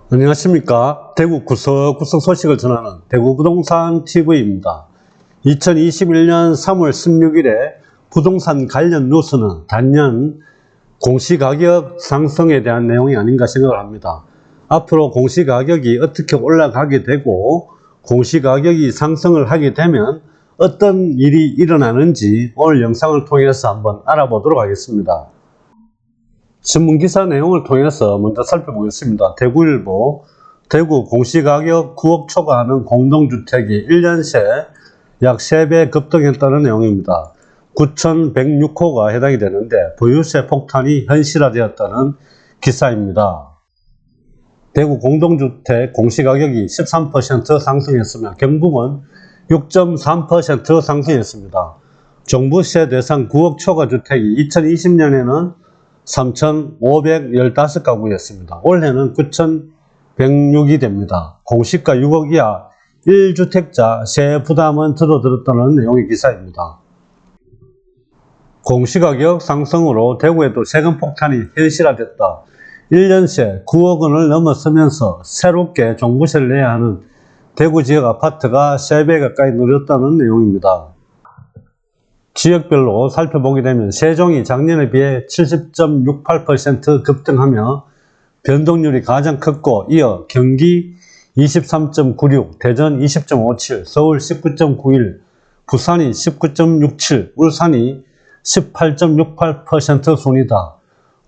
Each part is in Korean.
안녕하십니까. 대구 구석구석 소식을 전하는 대구부동산 TV입니다. 2021년 3월 16일에 부동산 관련 뉴스는 단연 공시가격 상승에 대한 내용이 아닌가 생각을 합니다. 앞으로 공시가격이 어떻게 올라가게 되고 공시가격이 상승을 하게 되면 어떤 일이 일어나는지 오늘 영상을 통해서 한번 알아보도록 하겠습니다. 신문기사 내용을 통해서 먼저 살펴보겠습니다. 대구일보, 대구 공시가격 9억 초과하는 공동주택이 1년 새 약 3배 급등했다는 내용입니다. 9,106호가 해당이 되는데 보유세 폭탄이 현실화되었다는 기사입니다. 대구 공동주택 공시가격이 13% 상승했으며 경북은 6.3% 상승했습니다. 종부세 대상 9억 초과 주택이 2020년에는 3,515가구였습니다. 올해는 9,106이 됩니다. 공시가 6억 이하 1주택자 세 부담은 줄어들었다는 내용의 기사입니다. 공시가격 상승으로 대구에도 세금 폭탄이 현실화됐다. 1년 새 9억 원을 넘어서면서 새롭게 종부세를 내야 하는 대구 지역 아파트가 3배 가까이 늘었다는 내용입니다. 지역별로 살펴보게 되면 세종이 작년에 비해 70.68% 급등하며 변동률이 가장 컸고, 이어 경기 23.96, 대전 20.57, 서울 19.91, 부산이 19.67, 울산이 18.68% 순이다.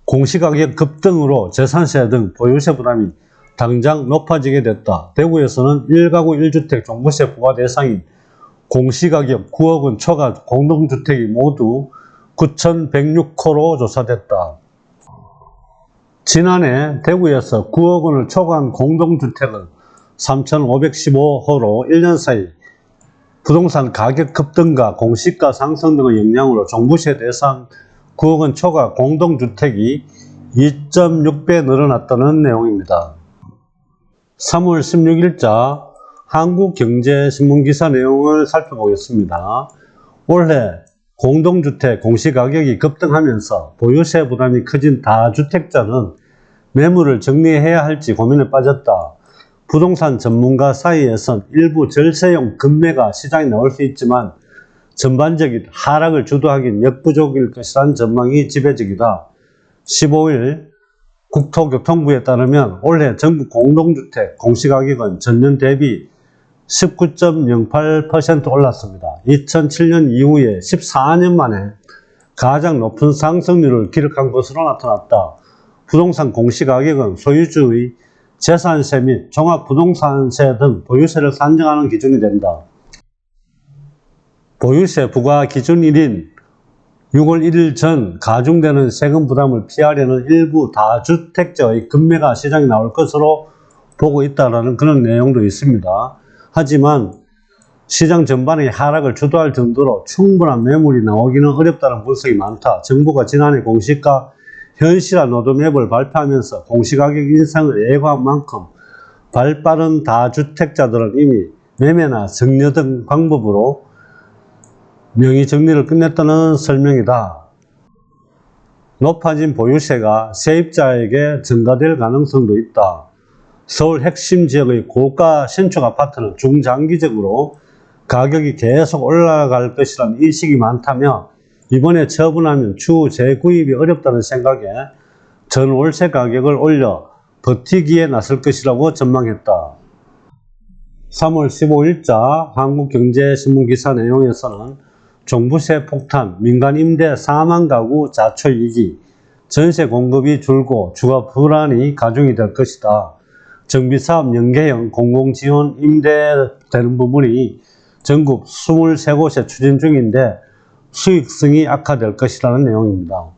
공시가격 급등으로 재산세 등 보유세 부담이 당장 높아지게 됐다. 대구에서는 1가구 1주택 종부세 부과 대상인 공시가격 9억 원 초과 공동주택이 모두 9,106호로 조사됐다. 지난해 대구에서 9억 원을 초과한 공동주택은 3,515호로 1년 사이 부동산 가격 급등과 공시가 상승 등의 영향으로 종부세 대상 9억 원 초과 공동주택이 2.6배 늘어났다는 내용입니다. 3월 16일자 한국경제신문기사 내용을 살펴보겠습니다. 올해 공동주택 공시가격이 급등하면서 보유세 부담이 커진 다주택자는 매물을 정리해야 할지 고민에 빠졌다. 부동산 전문가 사이에선 일부 절세용 급매가 시장에 나올 수 있지만 전반적인 하락을 주도하긴 역부족일 것이라는 전망이 지배적이다. 15일 국토교통부에 따르면 올해 전국 공동주택 공시가격은 전년 대비 19.08% 올랐습니다. 2007년 이후에 14년 만에 가장 높은 상승률을 기록한 것으로 나타났다. 부동산 공시가격은 소유주의 재산세 및 종합부동산세 등 보유세를 산정하는 기준이 된다. 보유세 부과 기준일인 6월 1일 전 가중되는 세금 부담을 피하려는 일부 다주택자의 급매가 시장에 나올 것으로 보고 있다는 그런 내용도 있습니다. 하지만 시장 전반의 하락을 주도할 정도로 충분한 매물이 나오기는 어렵다는 분석이 많다. 정부가 지난해 공시가 현실화 로드맵을 발표하면서 공시가격 인상을 예고한 만큼 발빠른 다주택자들은 이미 매매나 정려 등 방법으로 명의 정리를 끝냈다는 설명이다. 높아진 보유세가 세입자에게 전가될 가능성도 있다. 서울 핵심 지역의 고가 신축 아파트는 중장기적으로 가격이 계속 올라갈 것이라는 인식이 많다며 이번에 처분하면 추후 재구입이 어렵다는 생각에 전월세 가격을 올려 버티기에 나설 것이라고 전망했다. 3월 15일자 한국경제신문기사 내용에서는 종부세 폭탄, 민간 임대 4만 가구 자초위기, 전세 공급이 줄고 주거 불안이 가중이 될 것이다. 정비사업 연계형 공공지원 임대되는 부분이 전국 23곳에 추진 중인데 수익성이 악화될 것이라는 내용입니다.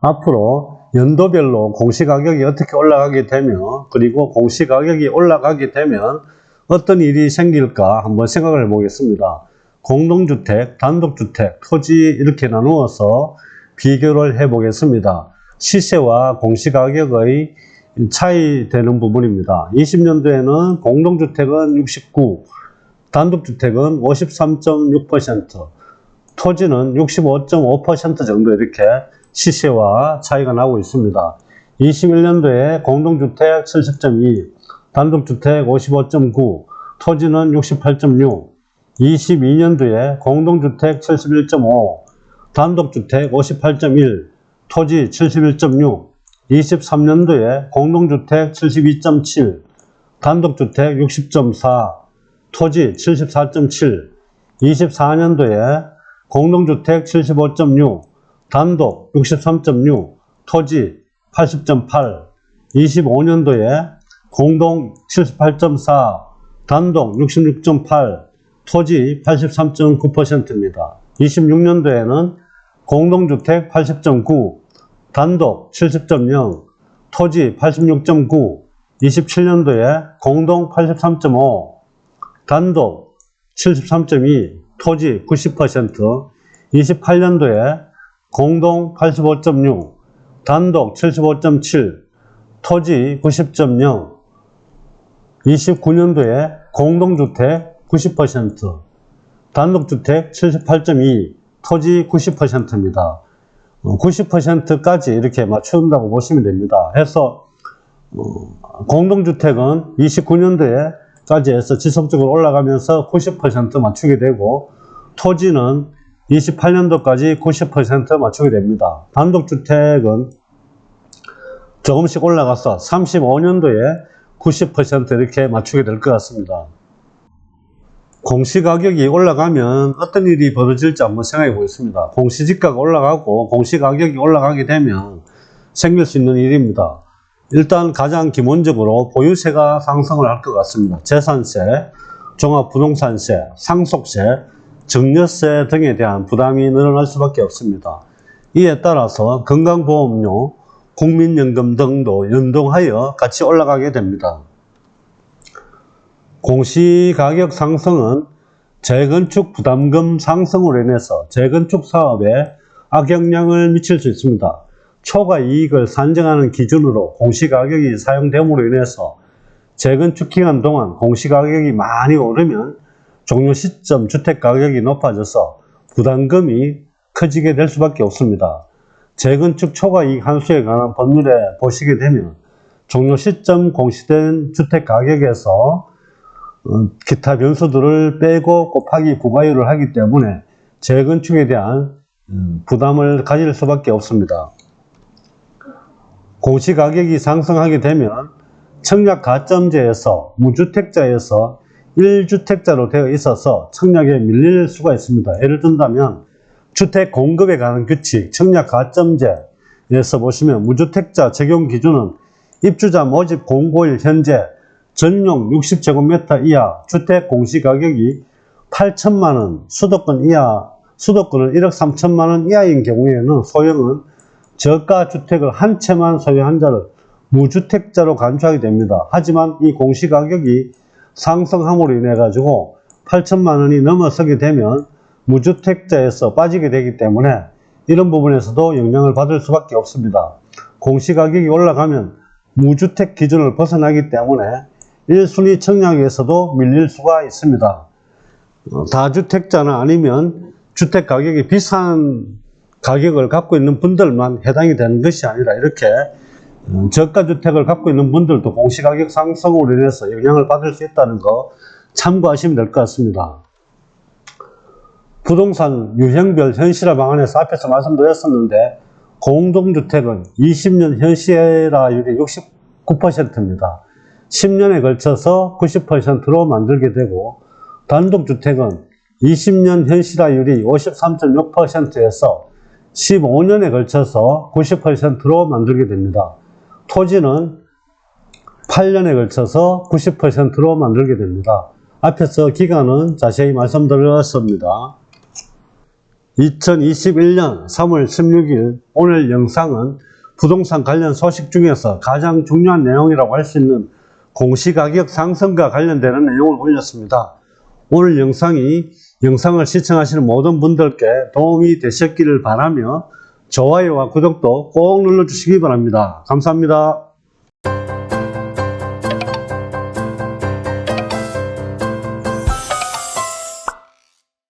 앞으로 연도별로 공시가격이 어떻게 올라가게 되며 그리고 공시가격이 올라가게 되면 어떤 일이 생길까 한번 생각을 해보겠습니다. 공동주택, 단독주택, 토지 이렇게 나누어서 비교를 해보겠습니다. 시세와 공시가격의 차이 되는 부분입니다. 20년도에는 공동주택은 69, 단독주택은 53.6%, 토지는 65.5% 정도 이렇게 시세와 차이가 나고 있습니다. 21년도에 공동주택 70.2, 단독주택 55.9, 토지는 68.6, 22년도에 공동주택 71.5, 단독주택 58.1, 토지 71.6, 23년도에 공동주택 72.7, 단독주택 60.4, 토지 74.7, 24년도에 공동주택 75.6, 단독 63.6, 토지 80.8, 25년도에 공동 78.4, 단독 66.8, 토지 83.9%입니다. 26년도에는 공동주택 80.9, 단독 70.0, 토지 86.9, 27년도에 공동 83.5, 단독 73.2, 토지 90%, 28년도에 공동 85.6, 단독 75.7, 토지 90.0, 29년도에 공동주택 90%, 단독주택 78.2, 토지 90%입니다. 90%까지 이렇게 맞춘다고 보시면 됩니다. 해서 공동주택은 29년도에까지 해서 지속적으로 올라가면서 90% 맞추게 되고, 토지는 28년도까지 90% 맞추게 됩니다. 단독주택은 조금씩 올라가서 35년도에 90% 이렇게 맞추게 될 것 같습니다. 공시가격이 올라가면 어떤 일이 벌어질지 한번 생각해 보겠습니다. 공시지가가 올라가고 공시가격이 올라가게 되면 생길 수 있는 일입니다. 일단 가장 기본적으로 보유세가 상승을 할 것 같습니다. 재산세, 종합부동산세, 상속세, 증여세 등에 대한 부담이 늘어날 수밖에 없습니다. 이에 따라서 건강보험료, 국민연금 등도 연동하여 같이 올라가게 됩니다. 공시가격 상승은 재건축 부담금 상승으로 인해서 재건축 사업에 악영향을 미칠 수 있습니다. 초과 이익을 산정하는 기준으로 공시가격이 사용됨으로 인해서 재건축 기간 동안 공시가격이 많이 오르면 종료 시점 주택가격이 높아져서 부담금이 커지게 될 수밖에 없습니다. 재건축 초과 이익 환수에 관한 법률에 보시게 되면 종료 시점 공시된 주택가격에서 기타 변수들을 빼고 곱하기 부가율을 하기 때문에 재건축에 대한 부담을 가질 수밖에 없습니다. 공시가격이 상승하게 되면 청약가점제에서 무주택자에서 1주택자로 되어 있어서 청약에 밀릴 수가 있습니다. 예를 든다면 주택 공급에 관한 규칙 청약가점제에서 보시면 무주택자 적용 기준은 입주자 모집 공고일 현재 전용 60제곱미터 이하 주택 공시가격이 8천만원, 수도권 이하, 수도권은 1억 3천만원 이하인 경우에는 소형은 저가 주택을 한 채만 소유한 자를 무주택자로 간주하게 됩니다. 하지만 이 공시가격이 상승함으로 인해 가지고 8천만원이 넘어서게 되면 무주택자에서 빠지게 되기 때문에 이런 부분에서도 영향을 받을 수밖에 없습니다. 공시가격이 올라가면 무주택 기준을 벗어나기 때문에 1순위 청약에서도 밀릴 수가 있습니다. 다주택자나 아니면 주택 가격이 비싼 가격을 갖고 있는 분들만 해당이 되는 것이 아니라 이렇게 저가주택을 갖고 있는 분들도 공시가격 상승으로 인해서 영향을 받을 수 있다는 거 참고하시면 될 것 같습니다. 부동산 유형별 현실화 방안에서 앞에서 말씀드렸었는데 공동주택은 20년 현실화율이 69%입니다. 10년에 걸쳐서 90%로 만들게 되고 단독주택은 20년 현실화율이 53.6%에서 15년에 걸쳐서 90%로 만들게 됩니다. 토지는 8년에 걸쳐서 90%로 만들게 됩니다. 앞에서 기간은 자세히 말씀드렸습니다. 2021년 3월 16일 오늘 영상은 부동산 관련 소식 중에서 가장 중요한 내용이라고 할 수 있는 공시가격 상승과 관련되는 내용을 올렸습니다. 오늘 영상을 시청하시는 모든 분들께 도움이 되셨기를 바라며 좋아요와 구독도 꼭 눌러주시기 바랍니다. 감사합니다.